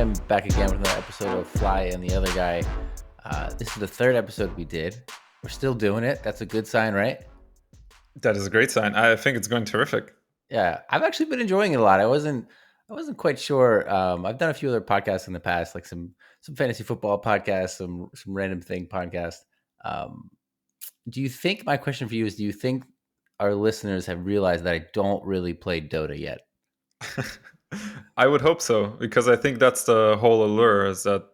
am back again with another episode of Fly and the Other Guy. This is the third episode we did. We're still doing it. That's a good sign, right? That is a great sign. I think it's going terrific. Yeah, I've actually been enjoying it a lot. I wasn't quite sure. I've done a few other podcasts in the past, like some fantasy football podcasts, some random thing podcasts. Um, do you think, my question for you is, do you think our listeners have realized that I don't really play Dota yet? I would hope so, because I think that's the whole allure, is that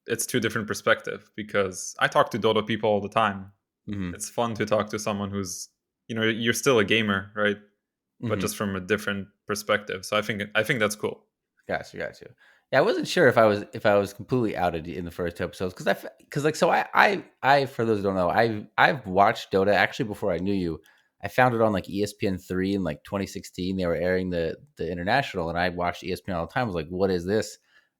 it's two different perspectives. Because I talk to Dota people all the time. Mm-hmm. It's fun to talk to someone who's, you're still a gamer, right? But Mm-hmm. just from a different perspective. So I think that's cool. Got you. Yeah, I wasn't sure if I was completely outed in the first two episodes because for those who don't know, I've watched Dota actually before I knew you. I found it on like ESPN 3 in like 2016. They were airing the international, and I watched ESPN all the time. I was like, "What is this?"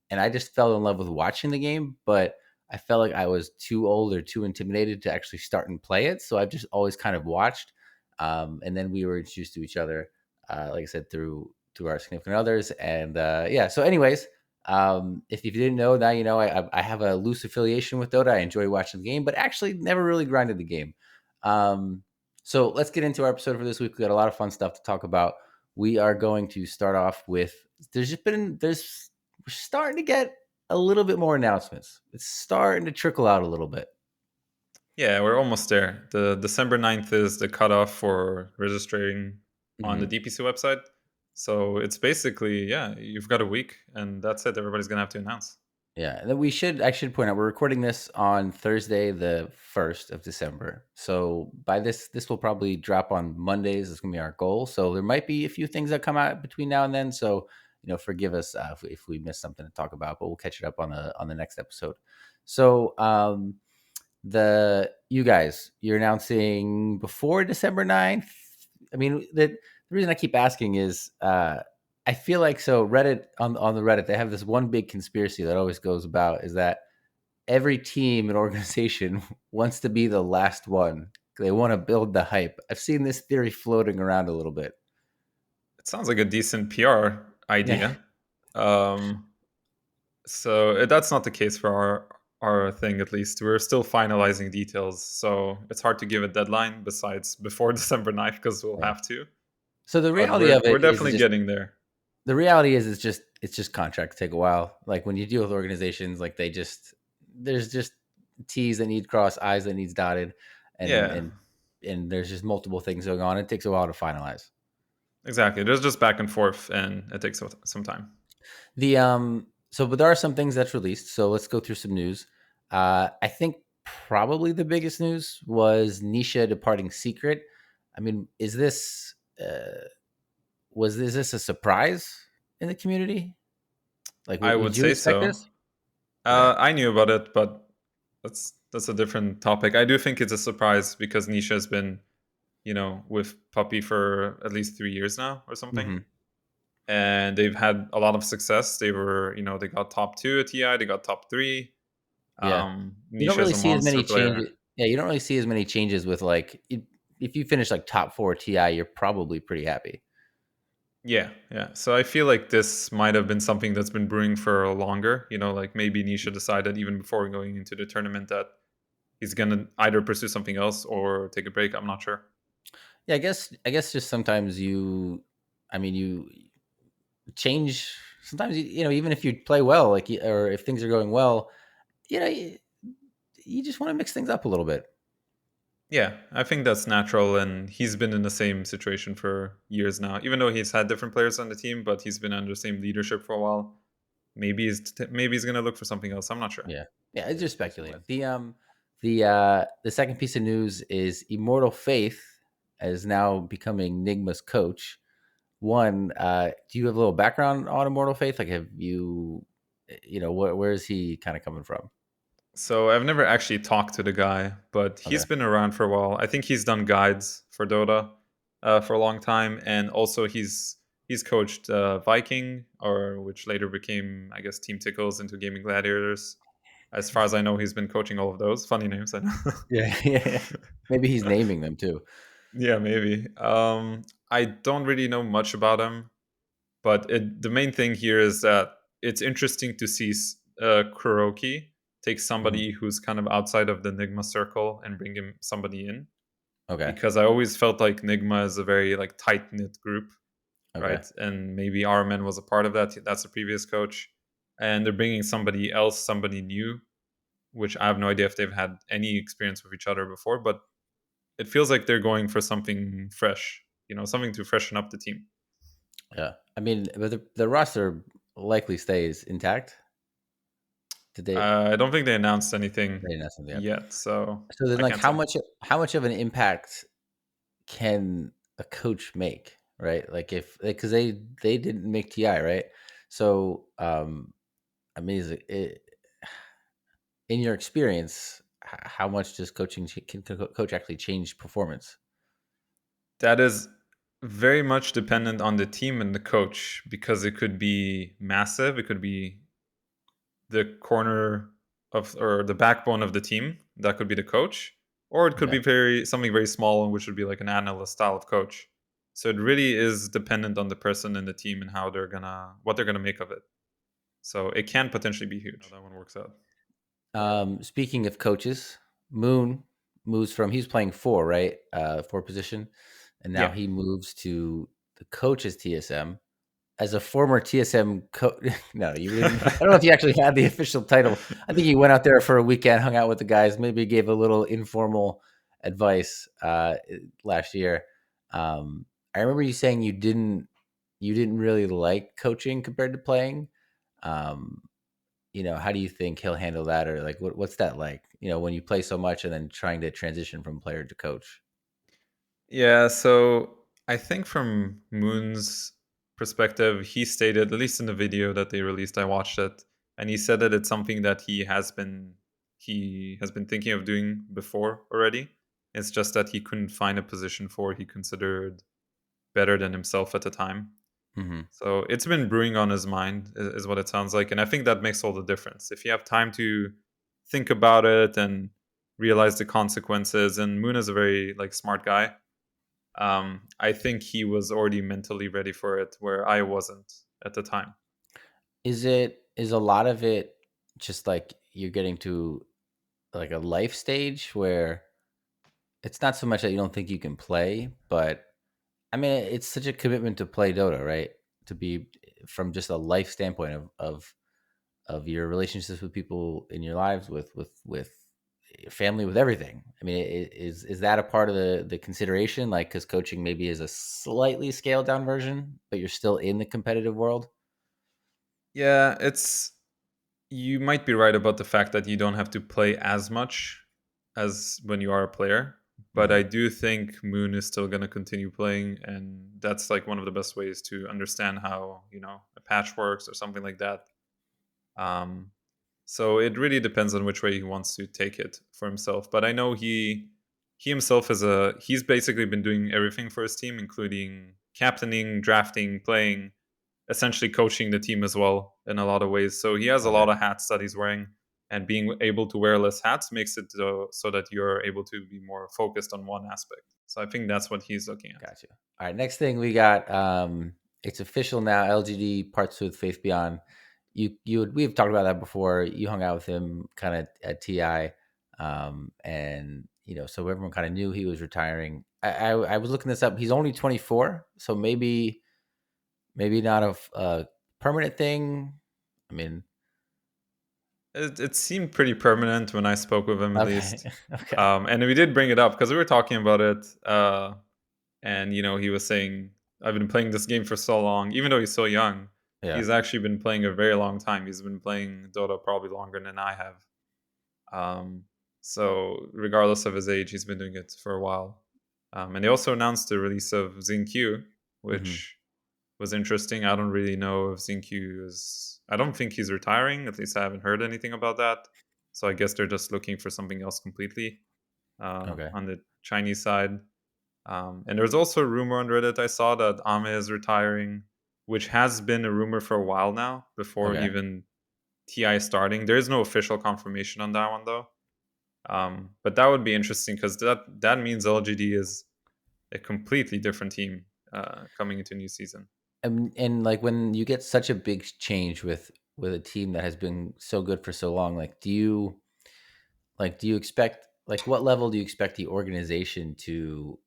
And I just fell in love with watching the game, but I felt like I was too old or too intimidated to actually start and play it. So I've just always kind of watched, and then we were introduced to each other, like I said, through our significant others. And yeah, so anyways, if you didn't know, now you know. I have a loose affiliation with Dota. I enjoy watching the game, but actually never really grinded the game. So let's get into our episode for this week. We got a lot of fun stuff to talk about. We are going to start off with, we're starting to get a little bit more announcements. It's starting to trickle out a little bit. Yeah, we're almost there. The December 9th is the cutoff for registering on the DPC website. So it's basically, yeah, you've got a week, and that's it. Everybody's going to have to announce. Yeah, and then I should point out, we're recording this on Thursday, the 1st of December. So by this will probably drop on Mondays. It's gonna be our goal. So there might be a few things that come out between now and then. So forgive us if we miss something to talk about, but we'll catch it up on the next episode. So you guys, you're announcing before December 9th. I mean, the reason I keep asking is I feel like, so Reddit, on the Reddit, they have this one big conspiracy that always goes about, is that every team and organization wants to be the last one. They want to build the hype. I've seen this theory floating around a little bit. It sounds like a decent PR idea. So that's not the case for our thing, at least. We're still finalizing details, so it's hard to give a deadline besides before December 9th, because we'll have to. So the reality of it, we're definitely getting there. The reality is it's just contracts take a while. Like when you deal with organizations, like there's just T's that need crossed, I's that needs dotted, and there's just multiple things going on. It takes a while to finalize. Exactly. There's just back and forth, and it takes some time. But there are some things that's released. So let's go through some news. I think probably the biggest news was Nisha departing Secret. I mean, is this a surprise in the community? Like, I would say so. This? I knew about it, but that's a different topic. I do think it's a surprise because Nisha has been, with Puppy for at least 3 years now or something. Mm-hmm. And they've had a lot of success. They were, they got top 2 at TI. They got top 3. Yeah. You don't really see as many changes. Yeah, you don't really see as many changes with, like, if you finish like top 4 TI, you're probably pretty happy. Yeah. So I feel like this might have been something that's been brewing for longer. Like maybe Nisha decided even before going into the tournament that he's gonna either pursue something else or take a break. I'm not sure. Yeah, I guess just sometimes you change. Sometimes even if you play well, like, or if things are going well, you just want to mix things up a little bit. Yeah, I think that's natural, and he's been in the same situation for years now. Even though he's had different players on the team, but he's been under the same leadership for a while. Maybe he's going to look for something else. I'm not sure. Yeah, it's just speculating. The second piece of news is Immortal Faith is now becoming Nigma's coach. One, do you have a little background on Immortal Faith? Like, have you, where is he kind of coming from? So I've never actually talked to the guy, but he's been around for a while. I think he's done guides for Dota for a long time, and also he's coached Viking, which later became, I guess, Team Tickles into Gaming Gladiators. As far as I know, he's been coaching all of those. Funny names, I know. Yeah. Maybe he's naming them too. Yeah, maybe. I don't really know much about him, but the main thing here is that it's interesting to see Kuroki take Mhm. somebody who's kind of outside of the Nigma circle and bring him somebody in, Okay. because I always felt like Nigma is a very like tight knit group, Okay. right? And maybe Armin was a part of that. That's the previous coach, and they're bringing somebody else, somebody new, which I have no idea if they've had any experience with each other before, but it feels like they're going for something fresh, something to freshen up the team. Yeah. I mean, but the roster likely stays intact. Did they? I don't think they announced anything They didn't have something yet. yet, so So then, I like, can't say. how much of an impact can a coach make? Right? Like, if because they didn't make Ti, right? So, I mean, in your experience, how much does can coach actually change performance? That is very much dependent on the team and the coach, because it could be massive. It could be the corner of, or the backbone of the team. That could be the coach, or it could Okay. be something very small, which would be like an analyst style of coach. So it really is dependent on the person and the team and what they're gonna make of it. So it can potentially be huge. That one works out. Speaking of coaches, Moon moves from he's playing four, right? Four position, and now Yeah. he moves to the coach's TSM. As a former TSM coach, no, you didn't. I don't know if you actually had the official title. I think you went out there for a weekend, hung out with the guys, maybe gave a little informal advice last year. I remember you saying you didn't really like coaching compared to playing. Um, how do you think he'll handle that, or like what's that like? When you play so much and then trying to transition from player to coach. Yeah, so I think from Moon's perspective, he stated, at least in the video that they released, I watched it, and he said that it's something that he has been thinking of doing before already. It's just that he couldn't find a position for he considered better than himself at the time. Hmm. So it's been brewing on his mind, is what it sounds like, and I think that makes all the difference. If you have time to think about it and realize the consequences, and Moon is a very like smart guy, I think he was already mentally ready for it, where I wasn't at the time. Is a lot of it just like you're getting to like a life stage where it's not so much that you don't think you can play, but I mean it's such a commitment to play Dota, right? To be from just a life standpoint of your relationships with people in your lives, with your family, with everything. I mean, is that a part of the consideration? Like, because coaching maybe is a slightly scaled down version, but you're still in the competitive world. Yeah, you might be right about the fact that you don't have to play as much as when you are a player, but Hmm. I do think Moon is still going to continue playing, and that's like one of the best ways to understand how a patch works or something like that. Um, so it really depends on which way he wants to take it for himself. But I know he himself he's basically been doing everything for his team, including captaining, drafting, playing, essentially coaching the team as well in a lot of ways. So he has a Okay, lot of hats that he's wearing, and being able to wear less hats makes it so that you're able to be more focused on one aspect. So I think that's what he's looking at. got you. All right, next thing we got. It's official now. LGD parts with Faith Beyond. We've talked about that before. You hung out with him kind of at TI, and so everyone kind of knew he was retiring. I was looking this up. He's only 24, so maybe not a permanent thing. I mean, It seemed pretty permanent when I spoke with him, at okay, least. okay, And we did bring it up because we were talking about it. And he was saying, I've been playing this game for so long, even though he's so young. yeah, He's actually been playing a very long time. He's been playing Dota probably longer than I have. Um, so regardless of his age, he's been doing it for a while. And they also announced the release of XinQ, hmm, which was interesting. I don't really know if XinQ is. I don't think he's retiring. At least I haven't heard anything about that. So I guess they're just looking for something else completely okay, on the Chinese side. And there's also a rumor on Reddit I saw that Ame is retiring, which has been a rumor for a while now, before okay. even TI starting. There is no official confirmation on that one though. But that would be interesting because that means LGD is a completely different team coming into new season. And like when you get such a big change with a team that has been so good for so long, do you expect, like, what level do you expect the organization to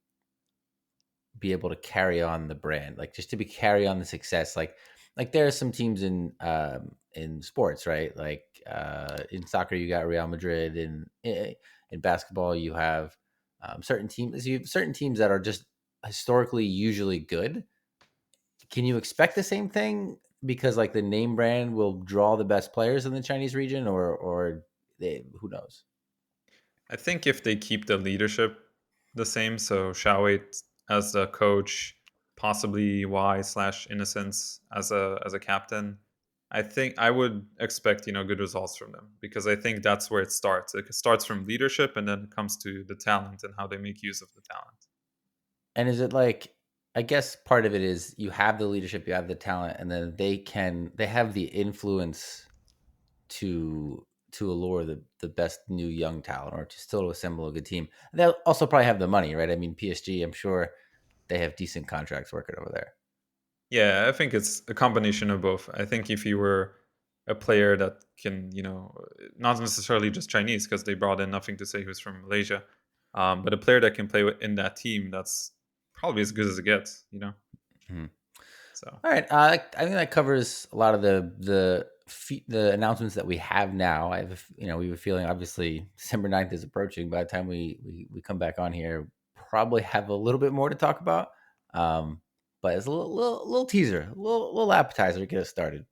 be able to carry on the brand, like just to be carry on the success, like there are some teams in sports, right? Like in soccer you got Real Madrid, in basketball you have certain teams that are just historically usually good. Can you expect the same thing because like the name brand will draw the best players in the Chinese region, or who knows? I think if they keep the leadership the same, so Xiao as the coach, possibly Y slash Innocence as a captain, I think I would expect good results from them, because I think that's where it starts. It starts from leadership, and then it comes to the talent and how they make use of the talent. And is it like, I guess part of it is you have the leadership, you have the talent, and then they have the influence to allure the best new young talent, or to still assemble a good team. And they'll also probably have the money, right? I mean, PSG, I'm sure they have decent contracts working over there. Yeah, I think it's a combination of both. I think if you were a player that can, not necessarily just Chinese, because they brought in Nothing to Say, who's from Malaysia, but a player that can play in that team, that's probably as good as it gets. Mhm. So All right, I think that covers a lot of the announcements that we have now. We have a feeling, obviously December 9th is approaching. By the time we come back on here, probably have a little bit more to talk about. Um, but it's a little teaser, little appetizer to get us started.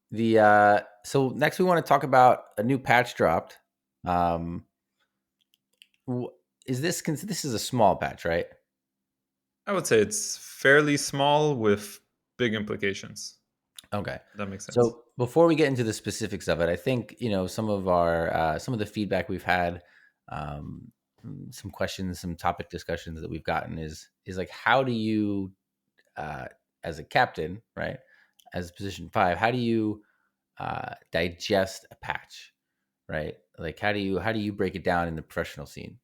yeah. So next we want to talk about a new patch dropped. Um, this is a small patch, right? I would say it's fairly small with big implications. Okay. That makes sense. So before we get into the specifics of it, I think some of the feedback we've had, um, some questions, some topic discussions that we've gotten is like, how do you, uh, as a captain, right, as position 5, how do you digest a patch, right? Like, how do you break it down in the professional scene?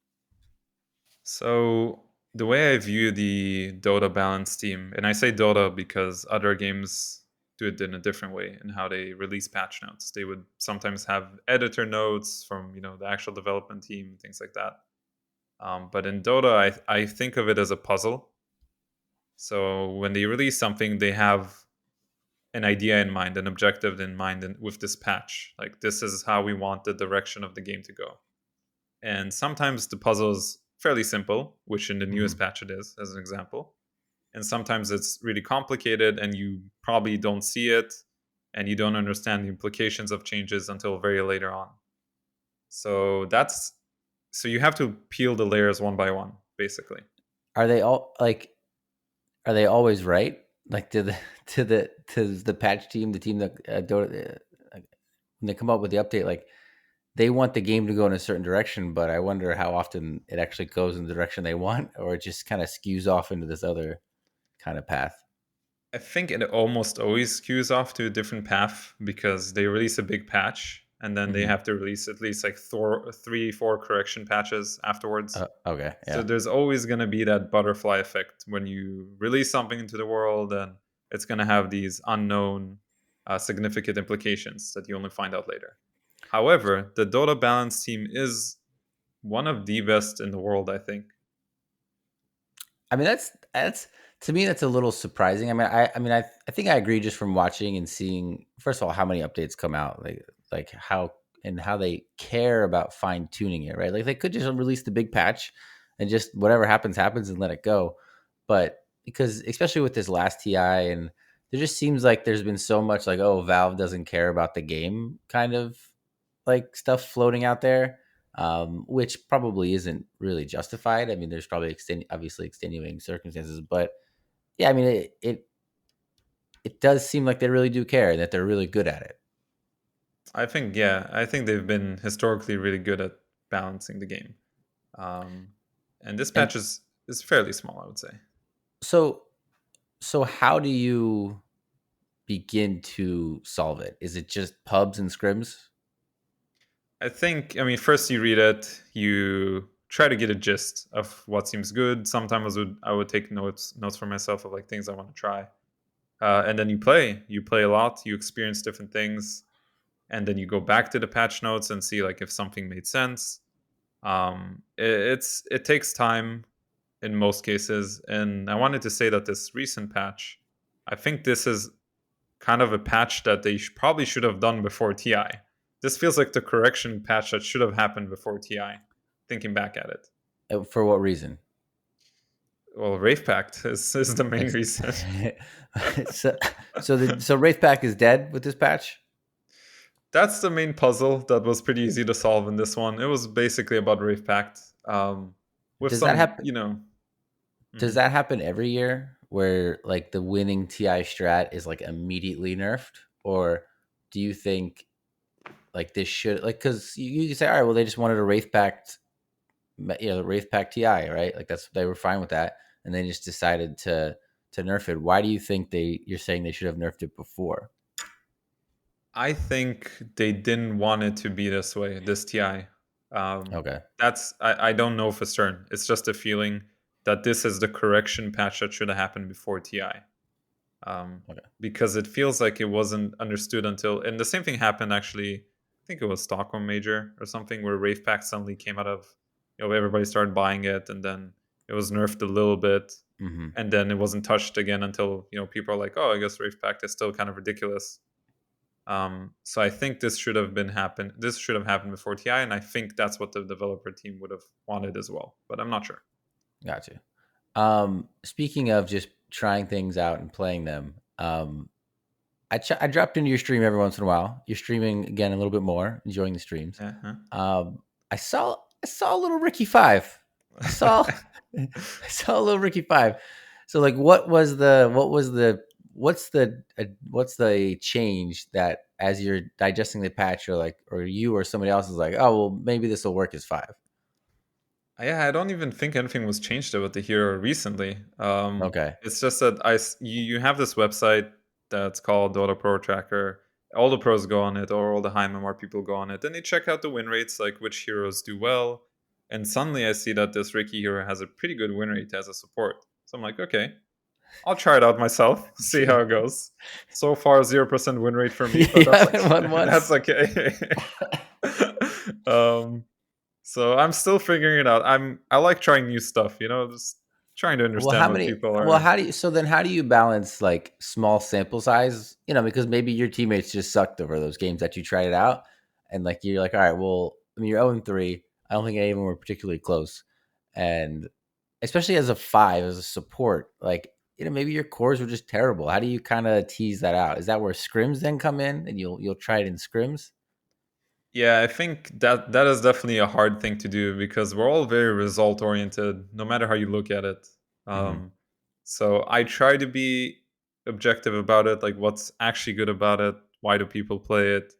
So the way I view the Dota balance team, and I say Dota because other games do it in a different way in how they release patch notes. They would sometimes have editor notes from the actual development team, things like that. But in Dota, I think of it as a puzzle. So when they release something, they have an idea in mind, an objective in mind, and with this patch, like this is how we want the direction of the game to go. And sometimes the puzzle is fairly simple, which in the newest Mhm. patch it is, as an example. And sometimes it's really complicated and you probably don't see it and you don't understand the implications of changes until very later on. So you have to peel the layers one by one, basically. Are they all like? Are they always right? Like, to the to the patch team, the team that when they come up with the update, like they want the game to go in a certain direction, but I wonder how often it actually goes in the direction they want, or it just kind of skews off into this other kind of path. I think it almost always skews off to a different path because they release a big patch and then they Hmm. have to release at least like 3, 4 correction patches afterwards. Okay, So yeah. there's always going to be that butterfly effect when you release something into the world, and it's going to have these unknown significant implications that you only find out later. However, the Dota balance team is one of the best in the world, I think. I mean, that's to me that's a little surprising. I think I agree just from watching and seeing, first of all, how many updates come out, like how they care about fine tuning it, right? Like they could just release the big patch and just whatever happens happens and let it go. But because especially with this last TI, and there just seems like there's been so much like, oh, Valve doesn't care about the game kind of like stuff floating out there, which probably isn't really justified. I mean, there's probably obviously extenuating circumstances, but yeah, I mean, it does seem like they really do care and that they're really good at it. I think they've been historically really good at balancing the game. Um, and this And patch is fairly small, I would say. so, how do you begin to solve it? Is it just pubs and scrims? I mean, first you read it, you try to get a gist of what seems good. Sometimes I would take notes for myself of like things I want to try. and then you play a lot, you experience different things, and then you go back to the patch notes and see like if something made sense. It takes time in most cases, and I wanted to say that this recent patch, I think this is kind of a patch that they probably should have done before TI. This feels like the correction patch that should have happened before TI. Thinking back at it, For what reason? well, Wraith Pact is the main Like, reason. so Wraith Pact is dead with this patch. That's the main puzzle that was pretty easy to solve in this one. It was basically about Wraith Pact, with Does that some, happen? Does mhm. that happen every year where like the winning TI strat is like immediately nerfed, or do you think like this should like because you say all right, well they just wanted a Wraith Pact, the Wraith Pact TI, right? Like they were fine with that, and they just decided to nerf it. Why do you think you're saying they should have nerfed it before? I think they didn't want it to be this way, this TI. Um, Okay, I don't know for certain. It's just a feeling that this is the correction patch that should have happened before TI. okay. Because it feels like it wasn't understood until, and the same thing happened actually. I think it was Stockholm Major or something where Wraith Pack suddenly came out of, everybody started buying it, and then it was nerfed a little bit, Mm-hmm. and then it wasn't touched again until people are like, oh, I guess Wraith Pack is still kind of ridiculous. So I think this should have been happened. This should have happened before TI, and I think that's what the developer team would have wanted as well. But I'm not sure. Gotcha. Speaking of just trying things out and playing them, I dropped into your stream every once in a while. You're streaming again a little bit more, enjoying the streams. Yeah. Um, I saw a little Riki 5. I saw I saw a little Riki 5. So like, what's the change that as you're digesting the patch, you're like, or you or somebody else is like, oh well, maybe this will work as 5. Yeah, I don't even think anything was changed about the hero recently. Okay. It's just that you have this website that's called Dota Pro Tracker. All the pros go on it, or all the high MMR people go on it, and they check out the win rates, like which heroes do well. And suddenly, I see that this Riki hero has a pretty good win rate as a support. So I'm like, okay, I'll try it out myself, see how it goes. So far, 0% win rate for me, but You that's like haven't won that's once. okay. um, so I'm still figuring it out. I like trying new stuff, just trying to Well, understand what people are. how do you balance like small sample size? Because maybe your teammates just sucked over those games that you tried it out, and like you're like, all right, well, I mean, you're 0-3. I don't think any of them were particularly close, and especially as a 5, as a support, like maybe your cores were just terrible. How do you kind of tease that out? Is that where scrims then come in, and you'll try it in scrims? Yeah, I think that is definitely a hard thing to do because we're all very result oriented, no matter how you look at it. Mm-hmm. Um, so I try to be objective about it, like what's actually good about it, why do people play it,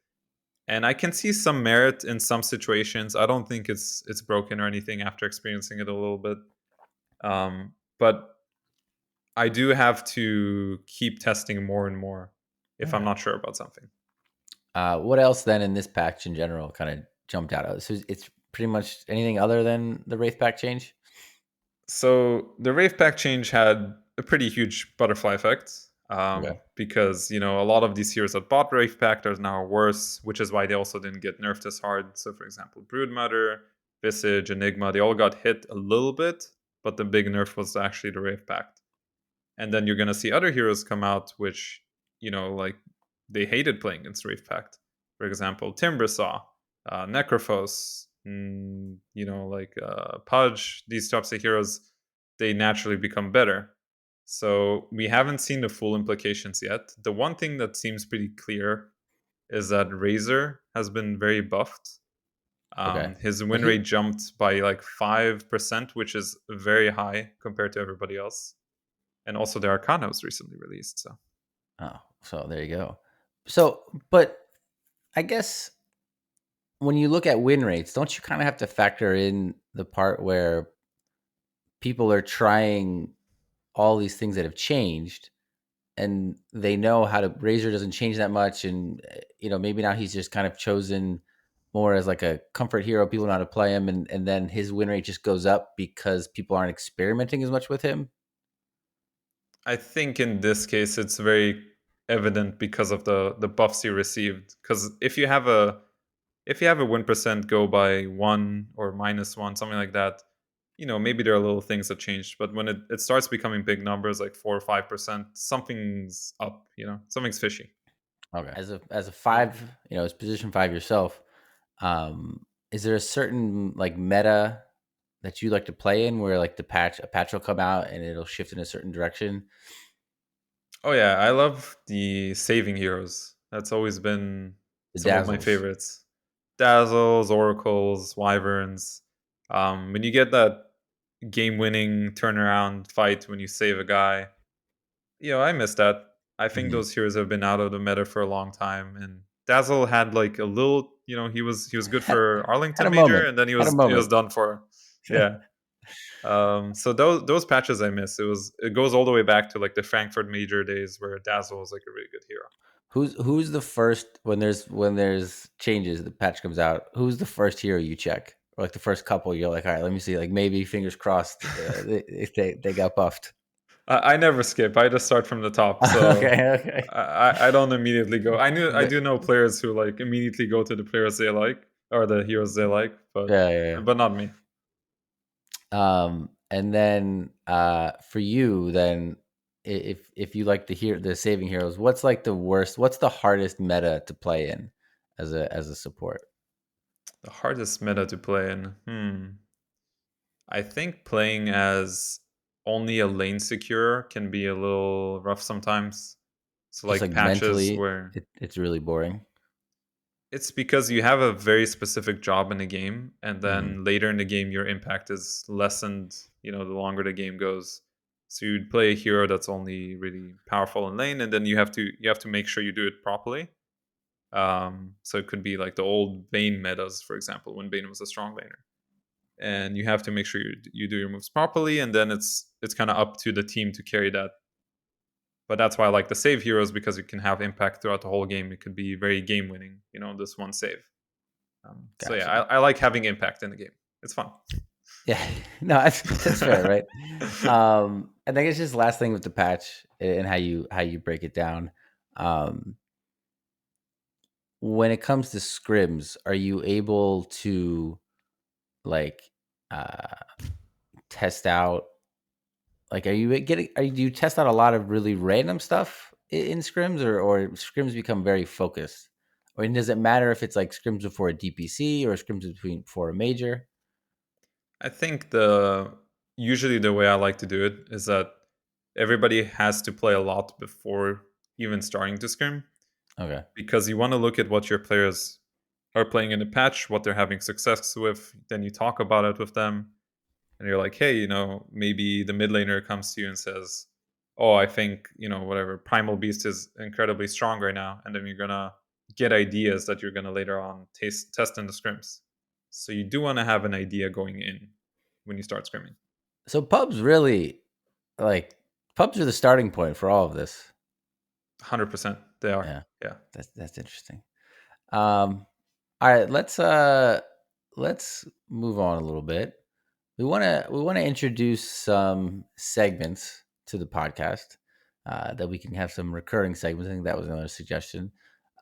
and I can see some merit in some situations. I don't think it's broken or anything after experiencing it a little bit. But I do have to keep testing more and more if I'm Okay. not sure about something. What else then in this patch in general kind of jumped out? So it's pretty much anything other than the Wraith Pack change. So the Wraith Pack change had a pretty huge butterfly effect, Okay. because a lot of these heroes that bought Wraith Pact are now worse, which is why they also didn't get nerfed as hard. So for example, Broodmother, Visage, Enigma, they all got hit a little bit, but the big nerf was actually the Wraith Pact. And then you're gonna see other heroes come out which like they hated playing against Wraith Pact. For example, Timbersaw, Necrophos, like Pudge. These types of heroes, they naturally become better. So we haven't seen the full implications yet. The one thing that seems pretty clear is that Razor has been very buffed. Okay. His But win rate jumped by like 5%, which is very high compared to everybody else. And also the Arcana was recently released. So so there you go. So, but I guess when you look at win rates, don't you kind of have to factor in the part where people are trying all these things that have changed and they know how to Razor doesn't change that much, and maybe now he's just kind of chosen more as like a comfort hero. People know how to play him, and then his win rate just goes up because people aren't experimenting as much with him. I think in this case it's very evident because of the buffs you received. Because if you have a win percent go by 1 or -1, something like that, maybe there are little things that changed. But when it starts becoming big numbers like 4 or 5%, something's up. Something's fishy. Okay. As a 5, as position 5 yourself, is there a certain like meta that you like to play in where like a patch will come out and it'll shift in a certain direction? Oh yeah, I love the saving heroes. That's always been The some of my dazzles. favorites. Dazzles, oracles, wyverns. When you get that game-winning turnaround fight when you save a guy, I miss that. I think Hmm. those heroes have been out of the meta for a long time, and Dazzle had like a little, he was good Had, for had a Arlington Major, moment. and then he Had a was moment. done for. Yeah. So those patches I miss. It goes all the way back to like the Frankfurt Major days where Dazzle was like a really good hero. Who's the first when there's changes, the patch comes out? Who's the first hero you check? Or like the first couple, you're like, all right, let me see. Like maybe fingers crossed if they got buffed. I never skip. I just start from the top. So Okay, okay. I don't immediately go. I But do know players who like immediately go to the players they like or the heroes they like, yeah, yeah, but not me. and then for you, then if you like the saving heroes, what's like the worst? What's the hardest meta to play in as a support? The hardest meta to play in. I think playing as only a lane secure can be a little rough sometimes. So Just like like patches mentally, where it's really boring. it's because you have a very specific job in the game, and Hmm. then later in the game your impact is lessened, the longer the game goes. So you'd play a hero that's only really powerful in lane, and then you have to make sure you do it properly. So it could be like the old Vayne metas, for example, when Vayne was a strong laner. And you have to make sure you do your moves properly, and then it's kind of up to the team to carry that. But that's why I like the save heroes, because it can have impact throughout the whole game. It could be very game winning, this one save. So yeah, Gotcha. I like having impact in the game. It's fun. Yeah, no, that's fair, right? And I guess just last thing with the patch and how you break it down. Um, when it comes to scrims, are you able to like uh, test out? Like, do you test out a lot of really random stuff in scrims, or scrims become very focused? Or does it matter if it's like scrims before a DPC or scrims before a major? I think the usually the way I like to do it is that everybody has to play a lot before even starting to scrim, Okay, because you want to look at what your players are playing in the patch, what they're having success with. Then you talk about it with them, and you're like, hey, maybe the mid laner comes to you and says, oh, I think, whatever, Primal Beast is incredibly strong right now. And then you're going to get ideas that you're going to later on test in the scrims. So you do want to have an idea going in when you start scrimming. so pubs really like pubs are the starting point for all of this. 100% they are. Yeah, Yeah. that's interesting. All right, let's move on a little bit. We want to introduce some segments to the podcast that we can have some recurring segments. I think that was another suggestion.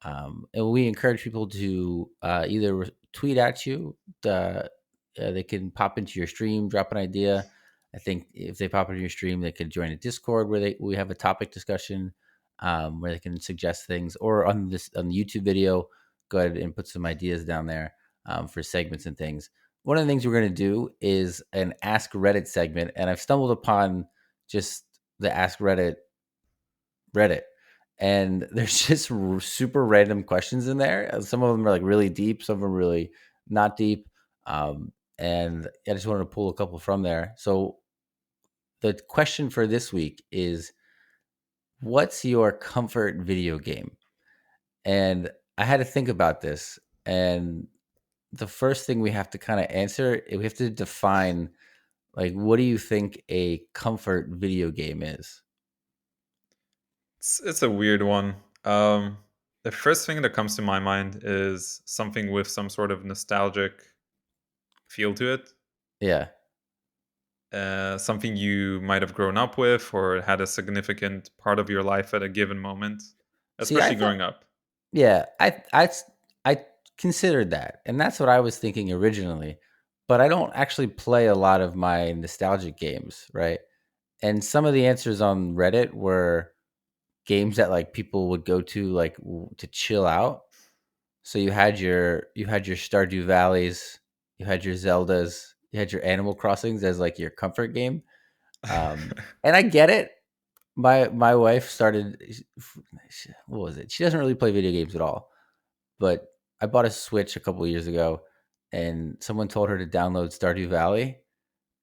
And we encourage people to either tweet at you. They can pop into your stream, drop an idea. I think if they pop into your stream, they can join a Discord where we have a topic discussion where they can suggest things, or on the YouTube video, go ahead and put some ideas down there for segments and things. One of the things we're going to do is an Ask Reddit segment, and I've stumbled upon just the Ask Reddit, and there's just super random questions in there. Some of them are like really deep, some of them are really not deep. And I just wanted to pull a couple from there. So the question for this week is, what's your comfort video game? And I had to think about this, and the first thing we have to kind of answer, we have to define, like, what do you think a comfort video game is? It's a weird one. Um, the first thing that comes to my mind is something with some sort of nostalgic feel to it. Yeah. something you might have grown up with or had a significant part of your life at a given moment, See, I especially thought, growing up. yeah, I considered that, and that's what I was thinking originally. But I don't actually play a lot of my nostalgic games, right? And some of the answers on Reddit were games that like people would go to like to chill out. So you had your Stardew Valleys, you had your Zeldas, you had your Animal Crossings as like your comfort game. And I get it. My wife started. What was it? She doesn't really play video games at all. But I bought a Switch a couple years ago, and someone told her to download Stardew Valley,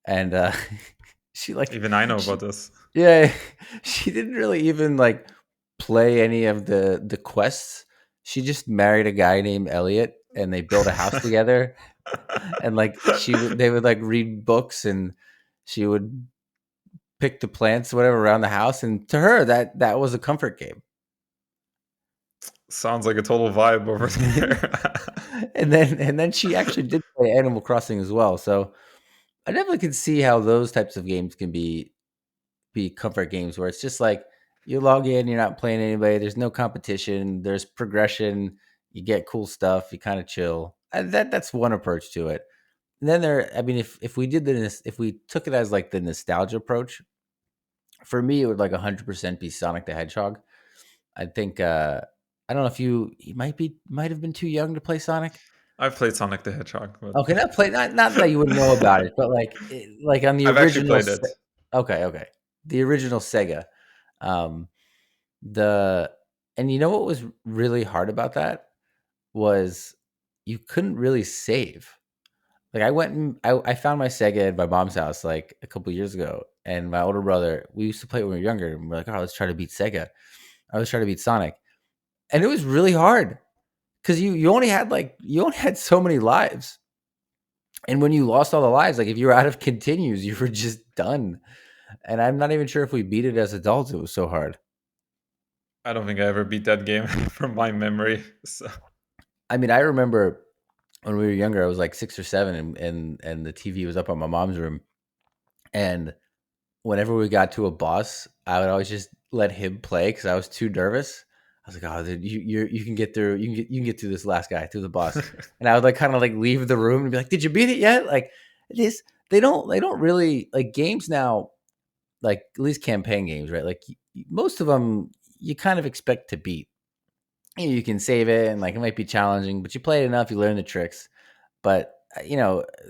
and she like Even I know about she this. yeah, she didn't really even like play any of the quests. She just married a guy named Elliot, and they built a house together. And like they would like read books, and she would pick the plants, whatever, around the house. And to her, that was a comfort game. Sounds like a total vibe over there. And then she actually did play Animal Crossing as well. So I definitely can see how those types of games can be comfort games where it's just like you log in, you're not playing anybody, there's no competition, there's progression, you get cool stuff, you kind of chill. And that's one approach to it. And then I mean, if we did if we took it as like the nostalgia approach, for me it would like 100% be Sonic the Hedgehog. I think I don't know if you might have been too young to play Sonic. I've played Sonic the Hedgehog, but Okay, not that you would know about it, but like on the I've actually original. played it. Okay, okay, the original Sega. Um, the and you know what was really hard about that was you couldn't really save. Like I went and I found my Sega at my mom's house like a couple years ago, and my older brother, we used to play it when we were younger, and we're like, oh, let's try to beat Sega. I was trying to beat Sonic, and it was really hard because you only had so many lives. And when you lost all the lives, like if you were out of continues, you were just done. And I'm not even sure if we beat it as adults. It was so hard. I don't think I ever beat that game from my memory. So. I mean, I remember when we were younger, I was like 6 or 7, and the TV was up on my mom's room. And whenever we got to a boss, I would always just let him play because I was too nervous. I was like, "Oh, dude, you can get through. You can get through this last guy, through the boss." And I would like kind of like leave the room and be like, "Did you beat it yet?" Like it is. They don't really like games now. Like at least campaign games, right? Like most of them, you kind of expect to beat. You can save it, and like it might be challenging, but you play it enough, you learn the tricks. But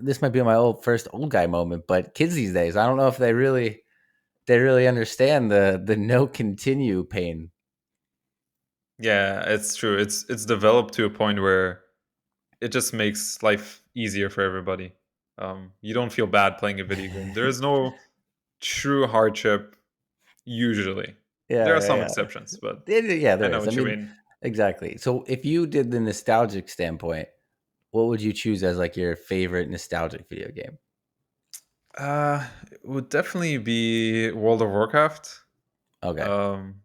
this might be my first old guy moment. But kids these days, I don't know if they really understand the no continue pain. Yeah, it's true. It's developed to a point where it just makes life easier for everybody. You don't feel bad playing a video game. There is no true hardship usually. There Yeah, are some yeah, exceptions, but yeah. I There know is. I what you mean, mean. exactly. So if you did the nostalgic standpoint, what would you choose as like your favorite nostalgic video game? It would definitely be World of Warcraft. Okay. Um,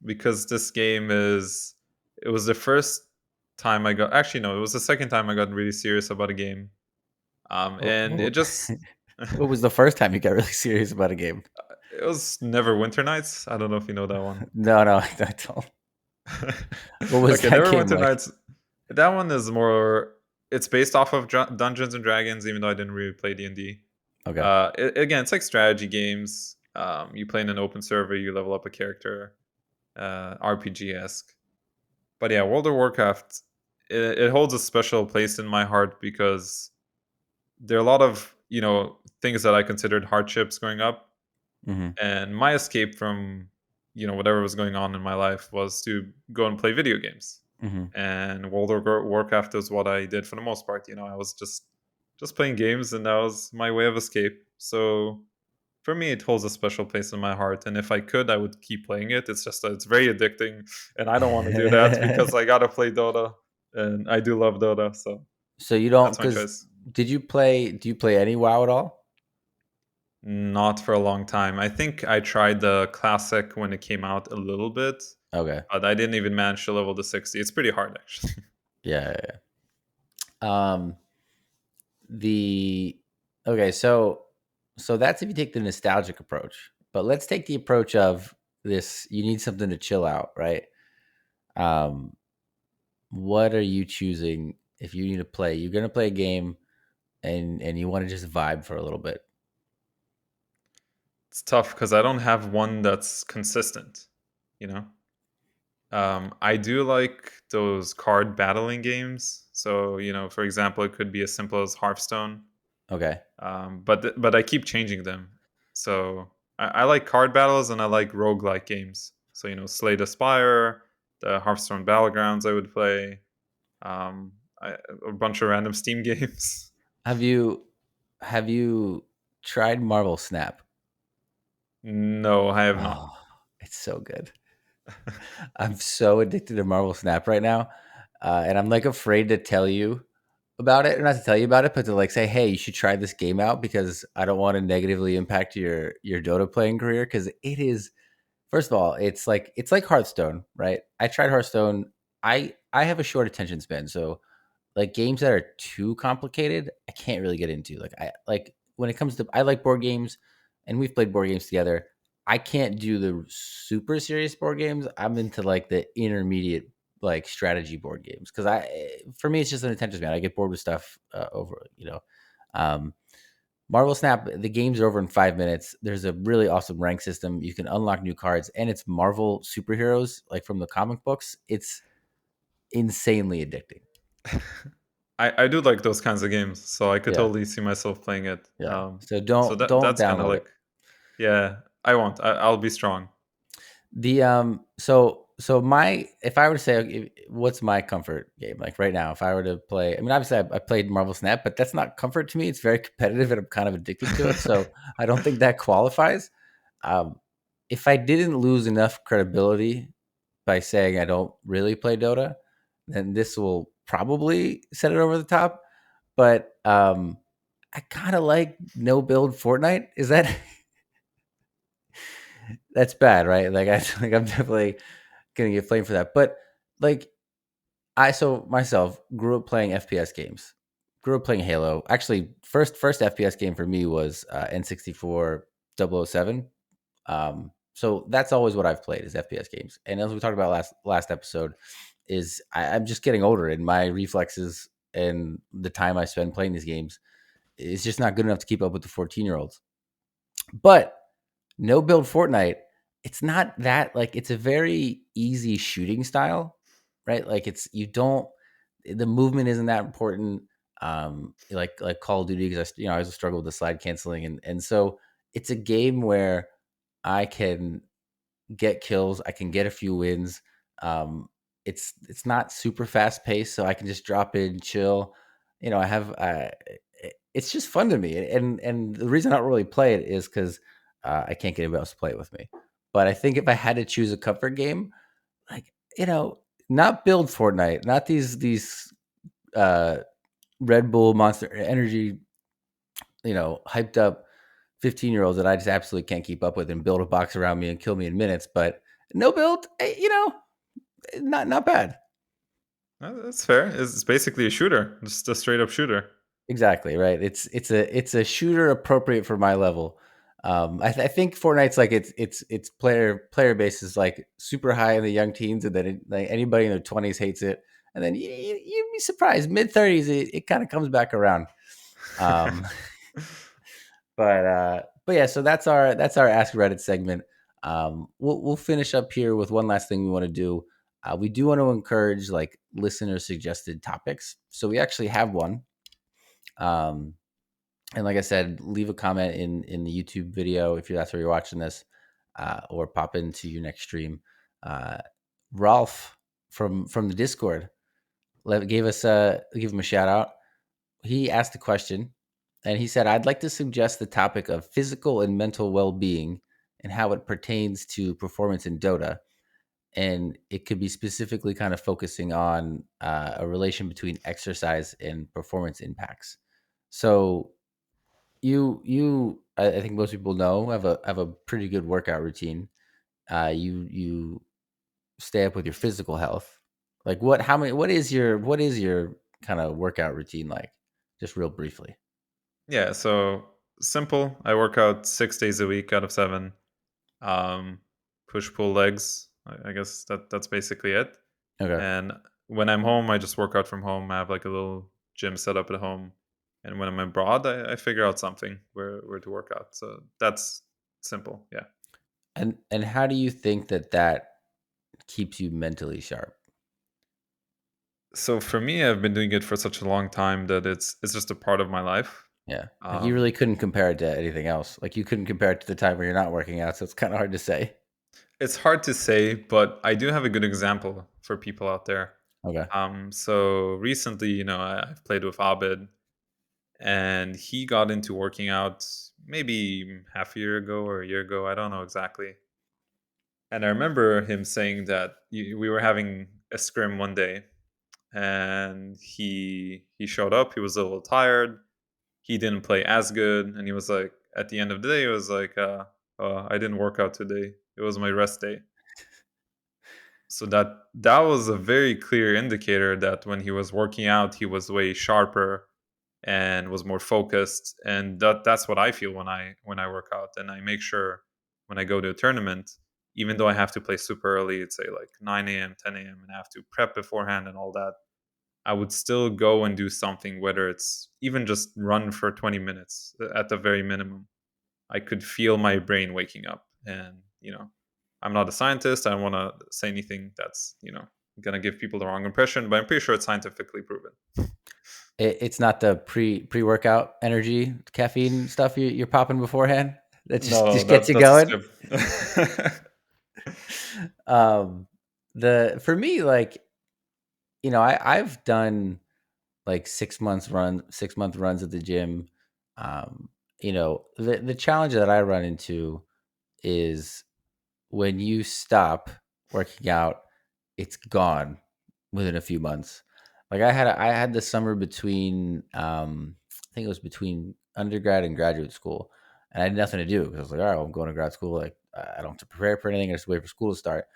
because this game is it was the first time I got actually no, it was the second time I got really serious about a game. And it What, just what was the first time you got really serious about a game? it was Never Winter Nights. I don't know if you know that one. No, no, I don't. What was Okay, that Never game Winter like? Nights. That one is more. It's based off of Dungeons and Dragons, even though I didn't really play D&D. Okay. Again, it's like strategy games. You play in an open server, you level up a character, RPG esque. But yeah, World of Warcraft. It holds a special place in my heart because there are a lot of things that I considered hardships growing up, Mm-hmm. and my escape from whatever was going on in my life was to go and play video games. Mm-hmm. And World of Warcraft is what I did for the most part. I was just playing games, and that was my way of escape. So for me, it holds a special place in my heart. And if I could, I would keep playing it. It's just that it's very addicting, and I don't want to do that because I gotta play Dota, and I do love Dota. So So you don't, that's my because choice. do you play any WoW at all? Not for a long time. I think I tried the classic when it came out a little bit, Okay. but I didn't even manage to level to 60. It's pretty hard, actually. Yeah, yeah, yeah. The okay, so So that's if you take the nostalgic approach. But let's take the approach of this: you need something to chill out, right? Um, what are you choosing if you need to play? You're gonna play a game, and you want to just vibe for a little bit. It's tough because I don't have one that's consistent. You know, I do like those card battling games. So for example, it could be as simple as Hearthstone. Okay. But I keep changing them. So I like card battles and I like roguelike games. So Slay the Spire, the Hearthstone Battlegrounds I would play, um, a bunch of random Steam games. Have you tried Marvel Snap? No, I have not. Oh, it's so good. I'm so addicted to Marvel Snap right now, and I'm like afraid to tell you about it, or not to tell you about it, but to like say, hey, you should try this game out because I don't want to negatively impact your Dota playing career because it is. First of all, it's like Hearthstone, right? I tried Hearthstone. I have a short attention span, so like games that are too complicated, I can't really get into. Like I like when it comes to I like board games and we've played board games together. I can't do the super serious board games. I'm into like the intermediate like strategy board games because for me it's just an attention span. I get bored with stuff over. Um, Marvel Snap, the games are over in 5 minutes. There's a really awesome rank system. You can unlock new cards, and it's Marvel superheroes like from the comic books. It's insanely addicting. I do like those kinds of games, so I could Yeah. totally see myself playing it. Yeah. So So don't that's kind of download it. like, yeah, I won't. I'll be strong. So my if I were to say okay, what's my comfort game like right now, if I were to play, I mean obviously I played Marvel Snap, but that's not comfort to me. It's very competitive and I'm kind of addicted to it. So I don't think that qualifies. Um, if I didn't lose enough credibility by saying I don't really play Dota, then this will probably set it over the top. But I kind of like no build Fortnite. Is that that's bad, right? Like I like I'm definitely gonna get flamed for that. But like I so myself grew up playing FPS games. Grew up playing Halo. Actually, first FPS game for me was N64 007. So that's always what I've played is FPS games. And as we talked about last episode, is I'm just getting older and my reflexes and the time I spend playing these games is just not good enough to keep up with the 14-year-olds. But no build Fortnite, it's not that like it's a very easy shooting style, right? Like it's you don't the movement isn't that important. Like Call of Duty because I always struggle with the slide canceling and so it's a game where I can get kills, I can get a few wins. It's not super fast paced, so I can just drop in, chill. I have it's just fun to me, and the reason I don't really play it is because I can't get anybody else to play it with me. But I think if I had to choose a comfort game, like not build Fortnite, not these uh, Red Bull Monster Energy, hyped up 15-year-olds that I just absolutely can't keep up with and build a box around me and kill me in minutes. But no build, not bad. That's fair. It's basically a shooter, just a straight up shooter. Exactly right. It's a shooter appropriate for my level. I think Fortnite's like it's player base is like super high in the young teens, and then like anybody in their 20s hates it, and then you'd be surprised mid 30s it kind of comes back around. Um, but yeah, so that's our Ask Reddit segment. We'll finish up here with one last thing we want to do. We do want to encourage like listener suggested topics, so we actually have one. Um, and like I said, leave a comment in the YouTube video if that's where you're watching this, or pop into your next stream. Uh, Rolf from the Discord give him a shout out. He asked a question, and he said, "I'd like to suggest the topic of physical and mental well being and how it pertains to performance in Dota." And it could be specifically kind of focusing on a relation between exercise and performance impacts. So I think most people know have a pretty good workout routine. You stay up with your physical health. Like what is your kind of workout routine like? Just real briefly. Yeah. So simple. I work out 6 days a week out of 7. Um, push pull legs. I guess that's basically it. Okay. And when I'm home, I just work out from home. I have like a little gym set up at home. And when I'm abroad, I figure out something where to work out. So that's simple. Yeah. And how do you think that keeps you mentally sharp? So for me, I've been doing it for such a long time that it's just a part of my life. Yeah. Like you Um, really couldn't compare it to anything else. Like you couldn't compare it to the time where you're not working out, so it's kind of hard to say. it's hard to say, but I do have a good example for people out there. Okay. So recently, I've played with Abid, and he got into working out maybe half a year ago or a year ago. I don't know exactly. And I remember him saying that we were having a scrim one day, and he showed up. He was a little tired. He didn't play as good, and he was like, at the end of the day, he was like, I didn't work out today. It was my rest day. So that was a very clear indicator that when he was working out, he was way sharper and was more focused. And that's what I feel when I work out. And I make sure when I go to a tournament, even though I have to play super early, it's say like 9 a.m., 10 a.m., and I have to prep beforehand and all that, I would still go and do something, whether it's even just run for 20 minutes at the very minimum. I could feel my brain waking up. And, I'm not a scientist. I don't want to say anything that's, going to give people the wrong impression, but I'm pretty sure it's scientifically proven. It's not the pre workout energy caffeine stuff you're popping beforehand that No, just gets you that's a going. skip. um, the for me, like I've done like 6 month runs at the gym. Um, the challenge that I run into is when you stop working out, it's gone within a few months. Like I had the summer between I think it was between undergrad and graduate school, and I had nothing to do because I was like, all right, well, I'm going to grad school. Like I don't have to prepare for anything. I just wait for school to start.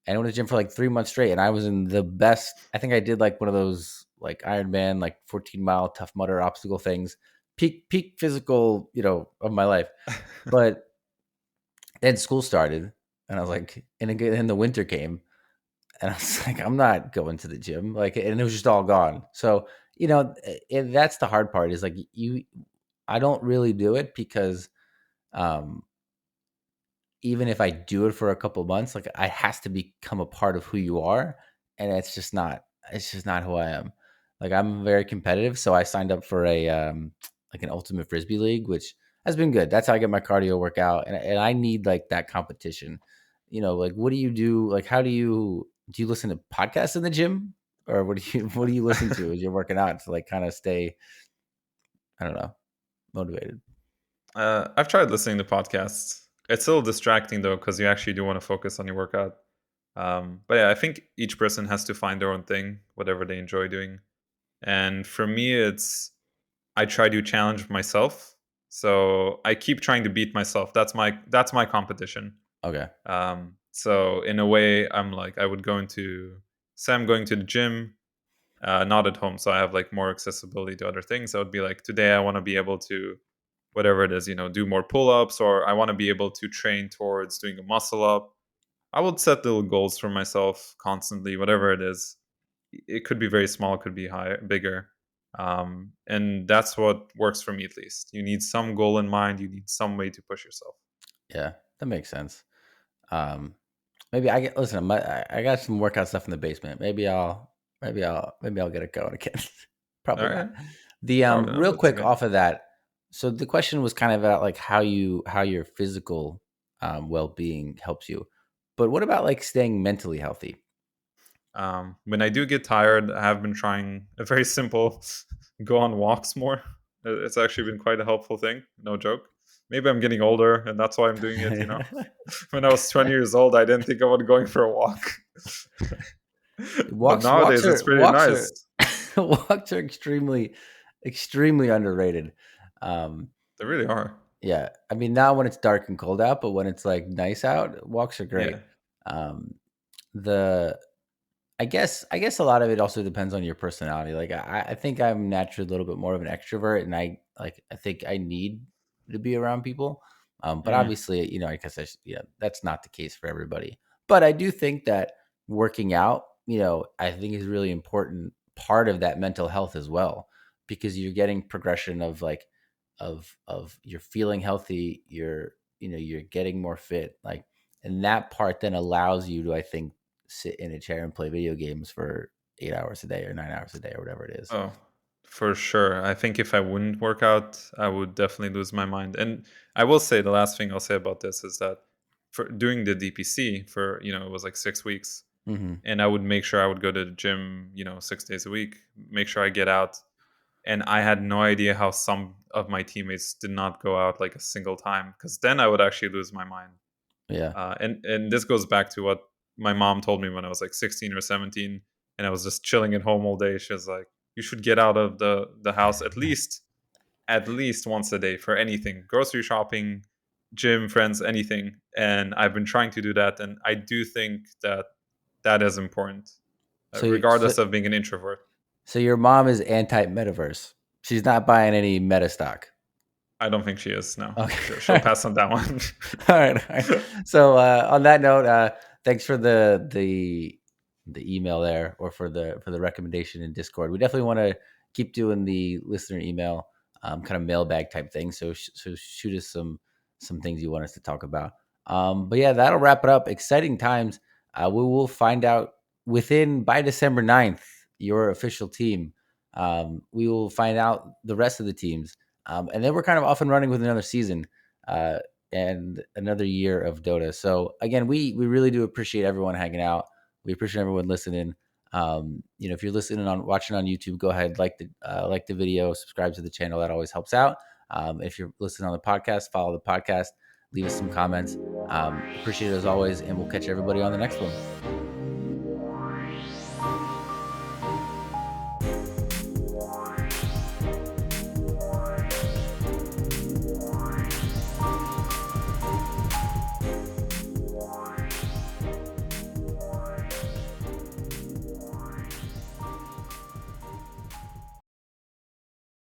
And I went to the gym for like 3 months straight, and I was in the best. I think I did like one of those like Ironman, like 14-mile Tough Mudder obstacle things, peak physical, of my life. But then school started, and I was like, and again, then the winter came, and I was like, I'm not going to the gym. Like, and it was just all gone. So, that's the hard part is like I don't really do it because, um, even if I do it for a couple months, like it has to become a part of who you are. And it's just not who I am. Like I'm very competitive. So I signed up for like an ultimate Frisbee league, which has been good. That's how I get my cardio workout. And I need like that competition, like what do you do? Like, do you listen to podcasts in the gym, or what do you listen to as you're working out to like kind of stay, I don't know, motivated? I've tried listening to podcasts. It's a little distracting though, because you actually do want to focus on your workout. But yeah, I think each person has to find their own thing, whatever they enjoy doing. And for me, I try to challenge myself. So I keep trying to beat myself. That's my competition. Okay. So in a way, I'm like I would go into say I'm going to the gym, not at home, so I have like more accessibility to other things. I would be like, today I want to be able to whatever it is, do more pull-ups, or I want to be able to train towards doing a muscle up. I would set little goals for myself constantly, whatever it is. It could be very small, it could be higher, bigger. And that's what works for me at least. You need some goal in mind. You need some way to push yourself. Yeah, that makes sense. Maybe I get listen. I got some workout stuff in the basement. Maybe I'll get it going again. All Probably right, not. The probably not. real That's quick okay. off of that. So the question was kind of about like how your physical well being helps you, but what about like staying mentally healthy? When I do get tired, I have been trying a very simple go on walks more. It's actually been quite a helpful thing. No joke. Maybe I'm getting older and that's why I'm doing it. When I was 20 years old, I didn't think about going for a walk. But walks walks nowadays, it's are pretty walks are nice. walks are extremely underrated. Um, They really are. Yeah, I mean now when it's dark and cold out, but when it's like nice out, walks are great. Yeah. Um, the I guess a lot of it also depends on your personality. Like I think I'm naturally a little bit more of an extrovert, and I think I need to be around people. But Mm. obviously, I guess that's not the case for everybody. But I do think that working out, I think is really important part of that mental health as well, because you're getting progression of like of you're feeling healthy, you're getting more fit, like, and that part then allows you to, I think, sit in a chair and play video games for 8 hours a day or 9 hours a day or whatever it is. Oh, for sure. I think if I wouldn't work out, I would definitely lose my mind. And I will say the last thing I'll say about this is that for doing the DPC for, it was like 6 weeks, Mm-hmm. and I would make sure I would go to the gym, 6 days a week, make sure I get out. And I had no idea how some of my teammates did not go out like a single time, because then I would actually lose my mind. Yeah. And this goes back to what my mom told me when I was like 16 or 17, and I was just chilling at home all day. She was like, "You should get out of the house at least once a day for anything, grocery shopping, gym, friends, anything." And I've been trying to do that, and I do think that that is important, So, so, regardless of being an introvert. so your mom is anti-metaverse. She's not buying any meta stock. I don't think she is. No, she'll Okay. pass on that one. All right. All right. So on that note, thanks for the email there, or for the recommendation in Discord. We definitely want to keep doing the listener email, kind of mailbag type thing. So shoot us some things you want us to talk about. But yeah, that'll wrap it up. Exciting times. We will find out by December 9th your official team. We will find out the rest of the teams, and then we're kind of off and running with another season. And another year of Dota. So again, we really do appreciate everyone hanging out. We appreciate everyone listening. If you're watching on YouTube, go ahead, like the video, subscribe to the channel. That always helps out. If you're listening on the podcast, follow the podcast, leave us some comments. Appreciate it as always, and we'll catch everybody on the next one.